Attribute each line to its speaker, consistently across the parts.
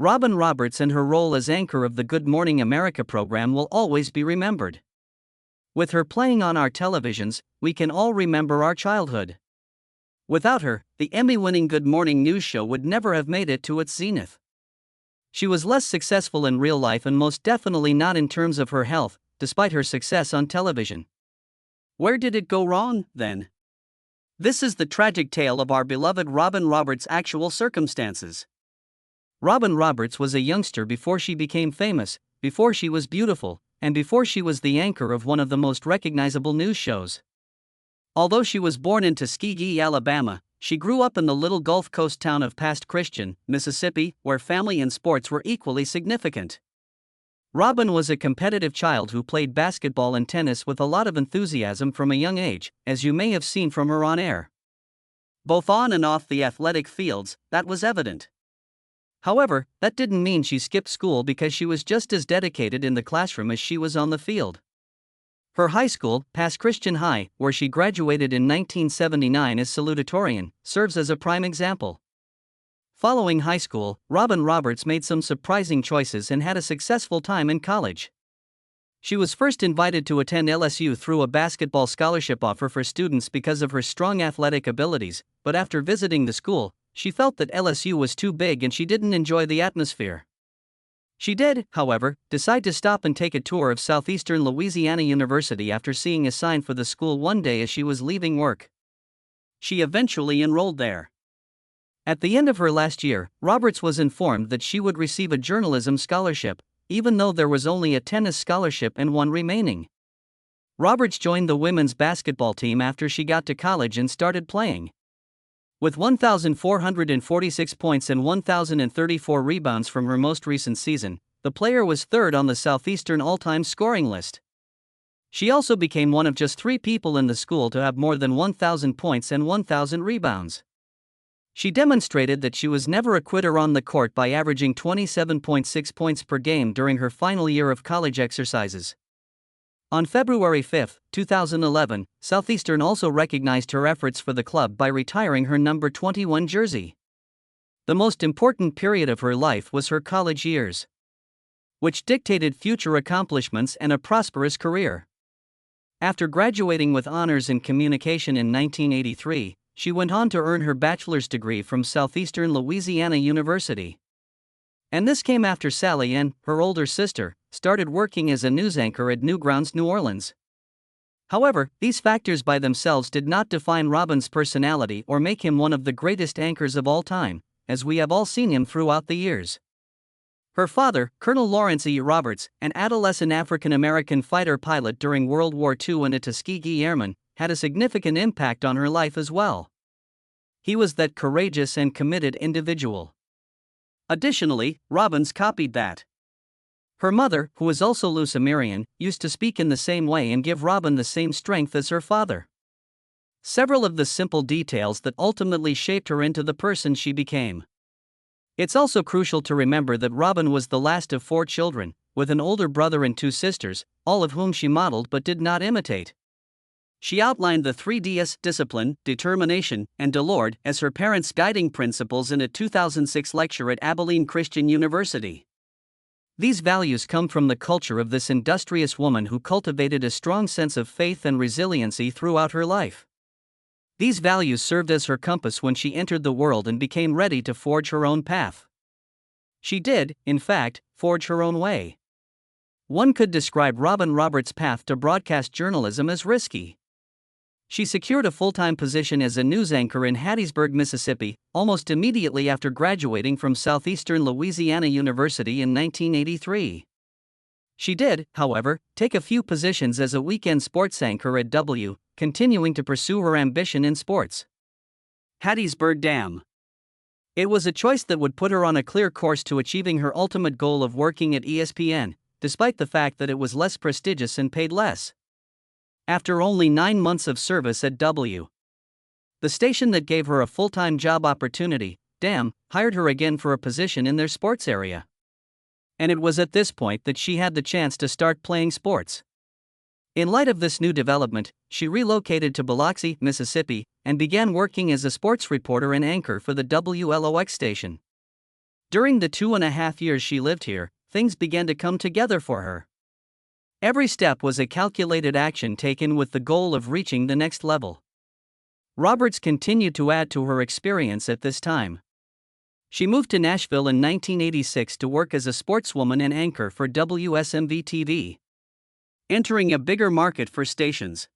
Speaker 1: Robin Roberts and her role as anchor of the Good Morning America program will always be remembered. With her playing on our televisions, we can all remember our childhood. Without her, the Emmy-winning Good Morning News show would never have made it to its zenith. She was less successful in real life and most definitely not in terms of her health, despite her success on television. Where did it go wrong, then? This is the tragic tale of our beloved Robin Roberts' actual circumstances. Robin Roberts was a youngster before she became famous, before she was beautiful, and before she was the anchor of one of the most recognizable news shows. Although she was born in Tuskegee, Alabama, she grew up in the little Gulf Coast town of Pass Christian, Mississippi, where family and sports were equally significant. Robin was a competitive child who played basketball and tennis with a lot of enthusiasm from a young age, as you may have seen from her on air. Both on and off the athletic fields, that was evident. However, that didn't mean she skipped school because she was just as dedicated in the classroom as she was on the field. Her high school, Pass Christian High, where she graduated in 1979 as salutatorian, serves as a prime example. Following high school, Robin Roberts made some surprising choices and had a successful time in college. She was first invited to attend LSU through a basketball scholarship offer for students because of her strong athletic abilities, but after visiting the school, she felt that LSU was too big and she didn't enjoy the atmosphere. She did, however, decide to stop and take a tour of Southeastern Louisiana University after seeing a sign for the school one day as she was leaving work. She eventually enrolled there. At the end of her last year, Roberts was informed that she would receive a journalism scholarship, even though there was only a tennis scholarship and one remaining. Roberts joined the women's basketball team after she got to college and started playing. With 1,446 points and 1,034 rebounds from her most recent season, the player was third on the Southeastern all-time scoring list. She also became one of just 3 people in the school to have more than 1,000 points and 1,000 rebounds. She demonstrated that she was never a quitter on the court by averaging 27.6 points per game during her final year of college exercises. On February 5, 2011, Southeastern also recognized her efforts for the club by retiring her number 21 jersey. The most important period of her life was her college years, which dictated future accomplishments and a prosperous career. After graduating with honors in communication in 1983, she went on to earn her bachelor's degree from Southeastern Louisiana University. And this came after Sally Ann, her older sister, started working as a news anchor at Newgrounds, New Orleans. However, these factors by themselves did not define Robin's personality or make him one of the greatest anchors of all time, as we have all seen him throughout the years. Her father, Colonel Lawrence E. Roberts, an adolescent African-American fighter pilot during World War II and a Tuskegee Airman, had a significant impact on her life as well. He was that courageous and committed individual. Additionally, Robbins copied that. Her mother, who was also Lucimerian, used to speak in the same way and give Robin the same strength as her father. Several of the simple details that ultimately shaped her into the person she became. It's also crucial to remember that Robin was the last of 4 children, with an older brother and 2 sisters, all of whom she modeled but did not imitate. She outlined the 3 Ds: discipline, determination, and Delord as her parents' guiding principles in a 2006 lecture at Abilene Christian University. These values come from the culture of this industrious woman who cultivated a strong sense of faith and resiliency throughout her life. These values served as her compass when she entered the world and became ready to forge her own path. She did, in fact, forge her own way. One could describe Robin Roberts' path to broadcast journalism as risky. She secured a full-time position as a news anchor in Hattiesburg, Mississippi, almost immediately after graduating from Southeastern Louisiana University in 1983. She did, however, take a few positions as a weekend sports anchor at W, continuing to pursue her ambition in sports. Hattiesburg Dam. It was a choice that would put her on a clear course to achieving her ultimate goal of working at ESPN, despite the fact that it was less prestigious and paid less. After only 9 months of service at W, the station that gave her a full-time job opportunity, DAM, hired her again for a position in their sports area. And it was at this point that she had the chance to start playing sports. In light of this new development, she relocated to Biloxi, Mississippi, and began working as a sports reporter and anchor for the WLOX station. During the 2.5 years she lived here, things began to come together for her. Every step was a calculated action taken with the goal of reaching the next level. Roberts continued to add to her experience at this time. She moved to Nashville in 1986 to work as a sportswoman and anchor for WSMV-TV, entering a bigger market for stations.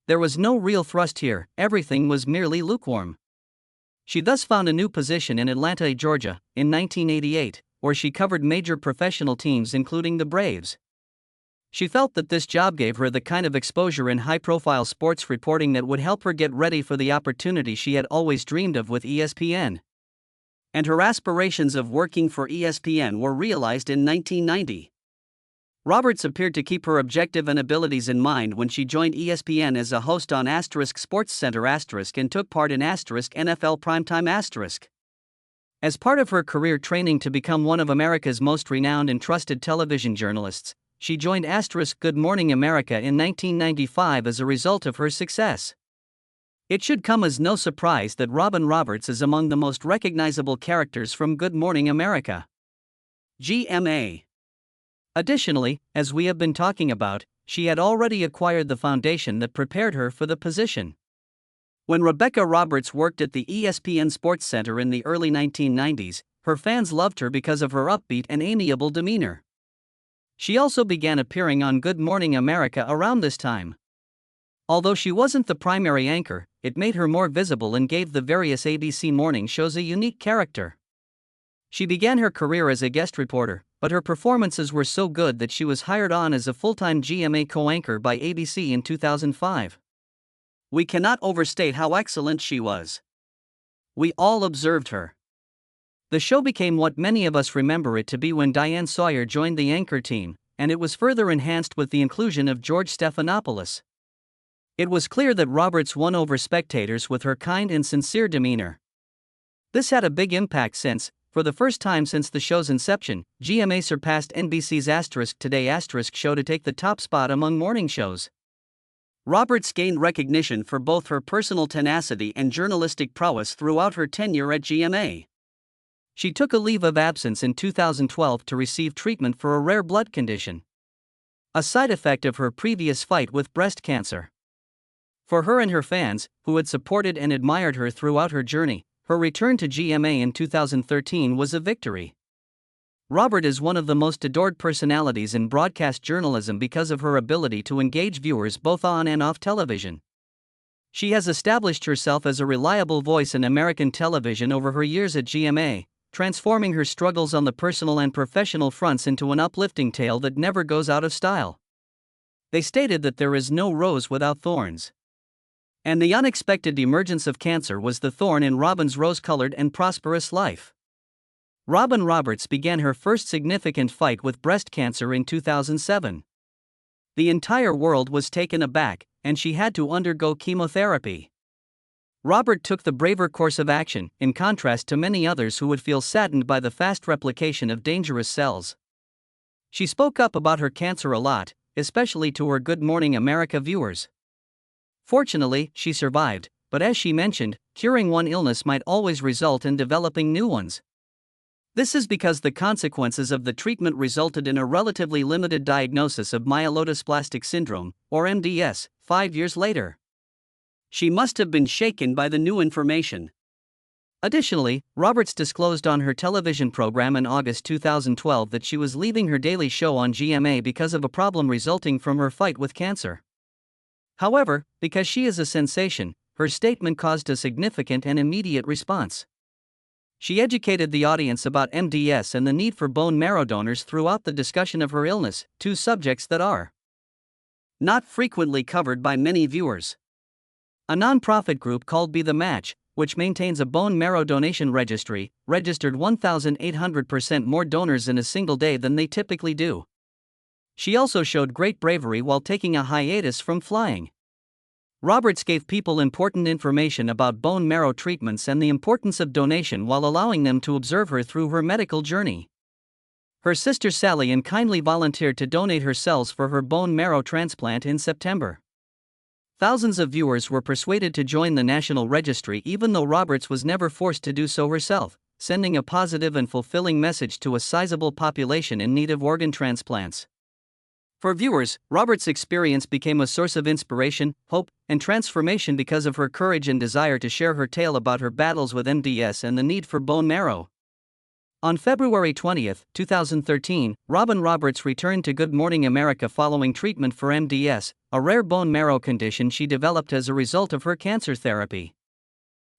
Speaker 1: There was no real thrust here, everything was merely lukewarm. She thus found a new position in Atlanta, Georgia, in 1988, where she covered major professional teams including the Braves. She felt that this job gave her the kind of exposure in high-profile sports reporting that would help her get ready for the opportunity she had always dreamed of with ESPN. And her aspirations of working for ESPN were realized in 1990. Roberts appeared to keep her objective and abilities in mind when she joined ESPN as a host on *SportsCenter* and took part in *NFL Primetime*. As part of her career training to become one of America's most renowned and trusted television journalists, she joined *Good Morning America in 1995 as a result of her success. It should come as no surprise that Robin Roberts is among the most recognizable characters from Good Morning America. GMA. Additionally, as we have been talking about, she had already acquired the foundation that prepared her for the position. When Rebecca Roberts worked at the ESPN SportsCenter in the early 1990s, her fans loved her because of her upbeat and amiable demeanor. She also began appearing on Good Morning America around this time. Although she wasn't the primary anchor, it made her more visible and gave the various ABC morning shows a unique character. She began her career as a guest reporter, but her performances were so good that she was hired on as a full-time GMA co-anchor by ABC in 2005. We cannot overstate how excellent she was. We all observed her. The show became what many of us remember it to be when Diane Sawyer joined the anchor team, and it was further enhanced with the inclusion of George Stephanopoulos. It was clear that Roberts won over spectators with her kind and sincere demeanor. This had a big impact since, for the first time since the show's inception, GMA surpassed NBC's *Today* show to take the top spot among morning shows. Roberts gained recognition for both her personal tenacity and journalistic prowess throughout her tenure at GMA. She took a leave of absence in 2012 to receive treatment for a rare blood condition, a side effect of her previous fight with breast cancer. For her and her fans, who had supported and admired her throughout her journey, her return to GMA in 2013 was a victory. Robert is one of the most adored personalities in broadcast journalism because of her ability to engage viewers both on and off television. She has established herself as a reliable voice in American television over her years at GMA, transforming her struggles on the personal and professional fronts into an uplifting tale that never goes out of style. They stated that there is no rose without thorns. And the unexpected emergence of cancer was the thorn in Robin's rose-colored and prosperous life. Robin Roberts began her first significant fight with breast cancer in 2007. The entire world was taken aback, and she had to undergo chemotherapy. Robert took the braver course of action, in contrast to many others who would feel saddened by the fast replication of dangerous cells. She spoke up about her cancer a lot, especially to her Good Morning America viewers. Fortunately, she survived, but as she mentioned, curing one illness might always result in developing new ones. This is because the consequences of the treatment resulted in a relatively limited diagnosis of myelodysplastic syndrome, or MDS, 5 years later. She must have been shaken by the new information. Additionally, Roberts disclosed on her television program in August 2012 that she was leaving her daily show on GMA because of a problem resulting from her fight with cancer. However, because she is a sensation, her statement caused a significant and immediate response. She educated the audience about MDS and the need for bone marrow donors throughout the discussion of her illness, two subjects that are not frequently covered by many viewers. A non-profit group called Be the Match, which maintains a bone marrow donation registry, registered 1,800% more donors in a single day than they typically do. She also showed great bravery while taking a hiatus from flying. Roberts gave people important information about bone marrow treatments and the importance of donation while allowing them to observe her through her medical journey. Her sister Sally Ann kindly volunteered to donate her cells for her bone marrow transplant in September. Thousands of viewers were persuaded to join the National Registry even though Roberts was never forced to do so herself, sending a positive and fulfilling message to a sizable population in need of organ transplants. For viewers, Roberts' experience became a source of inspiration, hope, and transformation because of her courage and desire to share her tale about her battles with MDS and the need for bone marrow. On February 20, 2013, Robin Roberts returned to Good Morning America following treatment for MDS, a rare bone marrow condition she developed as a result of her cancer therapy.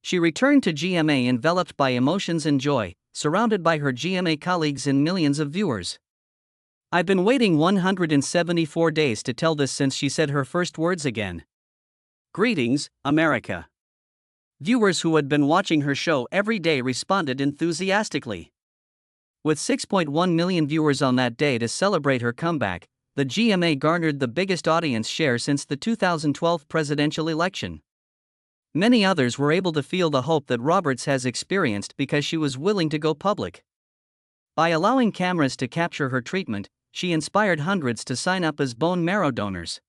Speaker 1: She returned to GMA enveloped by emotions and joy, surrounded by her GMA colleagues and millions of viewers. "I've been waiting 174 days to tell this," since she said her first words again. "Greetings, America." Viewers who had been watching her show every day responded enthusiastically. With 6.1 million viewers on that day to celebrate her comeback, the GMA garnered the biggest audience share since the 2012 presidential election. Many others were able to feel the hope that Roberts has experienced because she was willing to go public. By allowing cameras to capture her treatment, she inspired hundreds to sign up as bone marrow donors.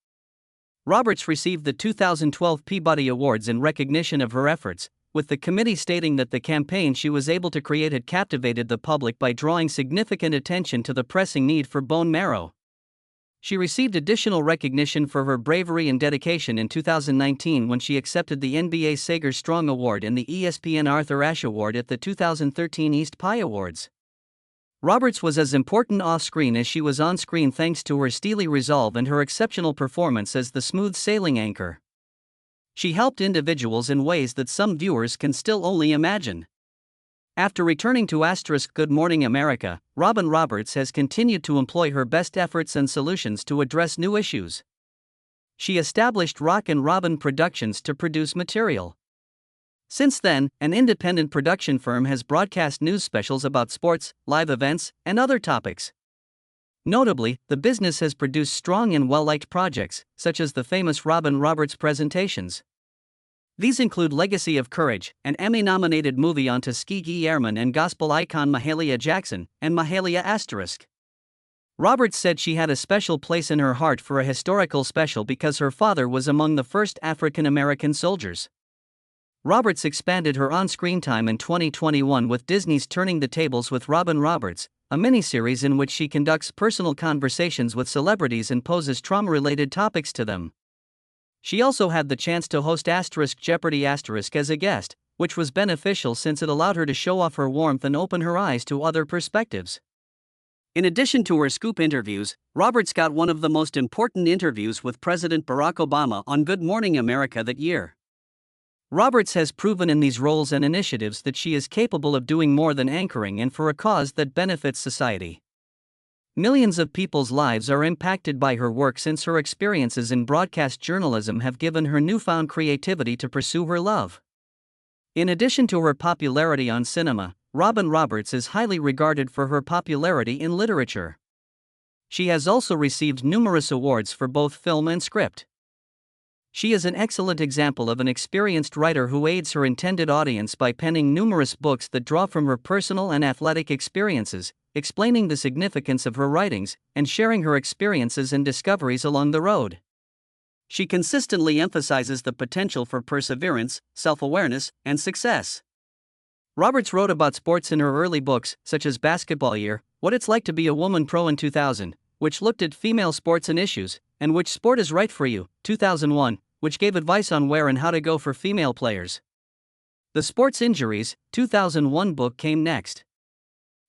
Speaker 1: Roberts received the 2012 Peabody Awards in recognition of her efforts, with the committee stating that the campaign she was able to create had captivated the public by drawing significant attention to the pressing need for bone marrow. She received additional recognition for her bravery and dedication in 2019 when she accepted the NBA Sager Strong Award and the ESPN Arthur Ashe Award at the 2013 East Pie Awards. Roberts was as important off-screen as she was on-screen thanks to her steely resolve and her exceptional performance as the smooth-sailing anchor. She helped individuals in ways that some viewers can still only imagine. After returning to Good Morning America, Robin Roberts has continued to employ her best efforts and solutions to address new issues. She established Rock and Robin Productions to produce material. Since then, an independent production firm has broadcast news specials about sports, live events, and other topics. Notably, the business has produced strong and well-liked projects, such as the famous Robin Roberts presentations. These include Legacy of Courage, an Emmy-nominated movie on Tuskegee Airmen and gospel icon Mahalia Jackson, and Mahalia *. Roberts said she had a special place in her heart for a historical special because her father was among the first African-American soldiers. Roberts expanded her on-screen time in 2021 with Disney's Turning the Tables with Robin Roberts, a miniseries in which she conducts personal conversations with celebrities and poses trauma-related topics to them. She also had the chance to host Jeopardy! As a guest, which was beneficial since it allowed her to show off her warmth and open her eyes to other perspectives. In addition to her scoop interviews, Roberts got one of the most important interviews with President Barack Obama on Good Morning America that year. Roberts has proven in these roles and initiatives that she is capable of doing more than anchoring and for a cause that benefits society. Millions of people's lives are impacted by her work since her experiences in broadcast journalism have given her newfound creativity to pursue her love. In addition to her popularity on cinema, Robin Roberts is highly regarded for her popularity in literature. She has also received numerous awards for both film and script. She is an excellent example of an experienced writer who aids her intended audience by penning numerous books that draw from her personal and athletic experiences, explaining the significance of her writings, and sharing her experiences and discoveries along the road. She consistently emphasizes the potential for perseverance, self-awareness, and success. Roberts wrote about sports in her early books, such as Basketball Year, What It's Like to Be a Woman Pro in 2000, which looked at female sports and issues, and Which Sport Is Right for You, 2001, which gave advice on where and how to go for female players. The Sports Injuries, 2001 book came next,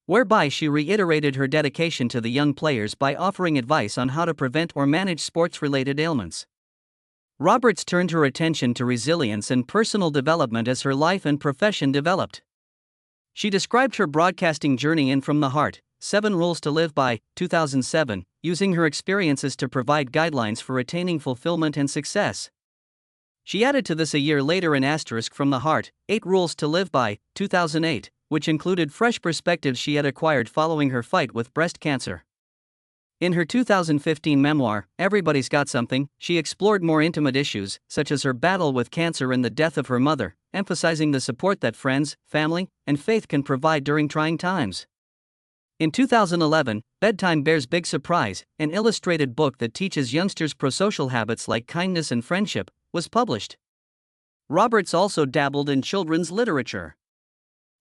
Speaker 1: whereby she reiterated her dedication to the young players by offering advice on how to prevent or manage sports-related ailments. Roberts turned her attention to resilience and personal development as her life and profession developed. She described her broadcasting journey in From the Heart, 7 Rules to Live By, 2007, using her experiences to provide guidelines for attaining fulfillment and success. She added to this a year later in From the Heart, 8 Rules to Live By, 2008, which included fresh perspectives she had acquired following her fight with breast cancer. In her 2015 memoir, Everybody's Got Something, she explored more intimate issues, such as her battle with cancer and the death of her mother, emphasizing the support that friends, family, and faith can provide during trying times. In 2011, Bedtime Bears Big Surprise, an illustrated book that teaches youngsters prosocial habits like kindness and friendship, was published. Roberts also dabbled in children's literature.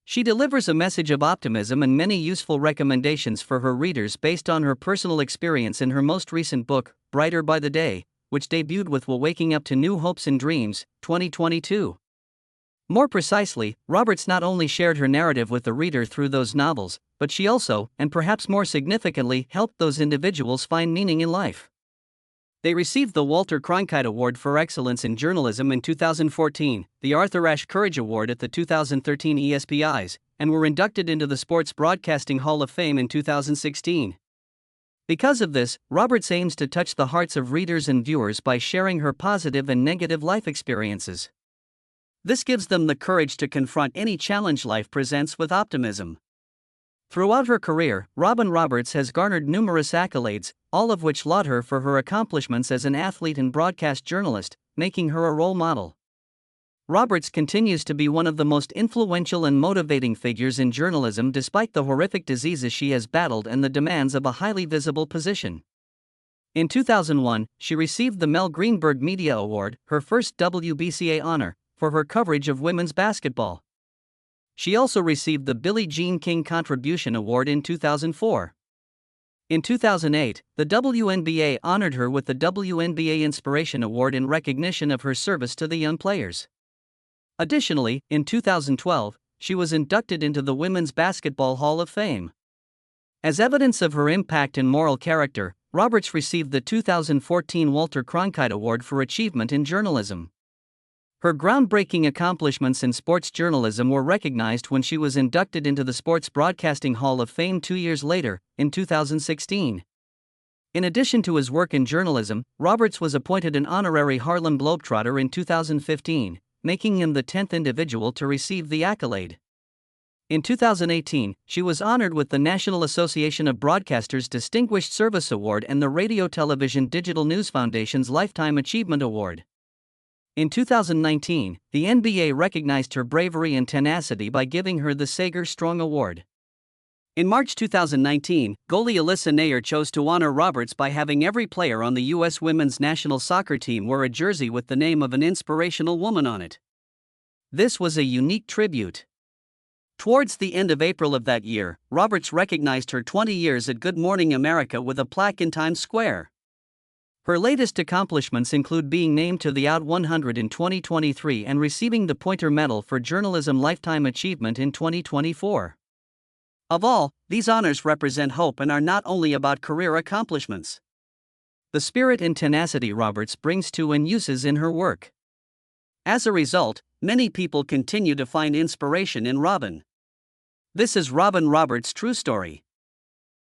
Speaker 1: She delivers a message of optimism and many useful recommendations for her readers based on her personal experience in her most recent book, Brighter by the Day, which debuted with Waking Up to New Hopes and Dreams, 2022. More precisely, Roberts not only shared her narrative with the reader through those novels, but she also, and perhaps more significantly, helped those individuals find meaning in life. They received the Walter Cronkite Award for Excellence in Journalism in 2014, the Arthur Ashe Courage Award at the 2013 ESPYs, and were inducted into the Sports Broadcasting Hall of Fame in 2016. Because of this, Roberts aims to touch the hearts of readers and viewers by sharing her positive and negative life experiences. This gives them the courage to confront any challenge life presents with optimism. Throughout her career, Robin Roberts has garnered numerous accolades, all of which laud her for her accomplishments as an athlete and broadcast journalist, making her a role model. Roberts continues to be one of the most influential and motivating figures in journalism despite the horrific diseases she has battled and the demands of a highly visible position. In 2001, she received the Mel Greenberg Media Award, her first WBCA honor, for her coverage of women's basketball. She also received the Billie Jean King Contribution Award in 2004. In 2008, the WNBA honored her with the WNBA Inspiration Award in recognition of her service to the young players. Additionally, in 2012, she was inducted into the Women's Basketball Hall of Fame. As evidence of her impact and moral character, Roberts received the 2014 Walter Cronkite Award for Achievement in Journalism. Her groundbreaking accomplishments in sports journalism were recognized when she was inducted into the Sports Broadcasting Hall of Fame 2 years later, in 2016. In addition to his work in journalism, Roberts was appointed an honorary Harlem Globetrotter in 2015, making him the 10th individual to receive the accolade. In 2018, she was honored with the National Association of Broadcasters Distinguished Service Award and the Radio Television Digital News Foundation's Lifetime Achievement Award. In 2019, the NBA recognized her bravery and tenacity by giving her the Sager Strong Award. In March 2019, goalie Alyssa Naeher chose to honor Roberts by having every player on the U.S. women's national soccer team wear a jersey with the name of an inspirational woman on it. This was a unique tribute. Towards the end of April of that year, Roberts recognized her 20 years at Good Morning America with a plaque in Times Square. Her latest accomplishments include being named to the Out 100 in 2023 and receiving the Poynter Medal for Journalism Lifetime Achievement in 2024. Of all, these honors represent hope and are not only about career accomplishments. The spirit and tenacity Roberts brings to and uses in her work. As a result, many people continue to find inspiration in Robin. This is Robin Roberts' true story.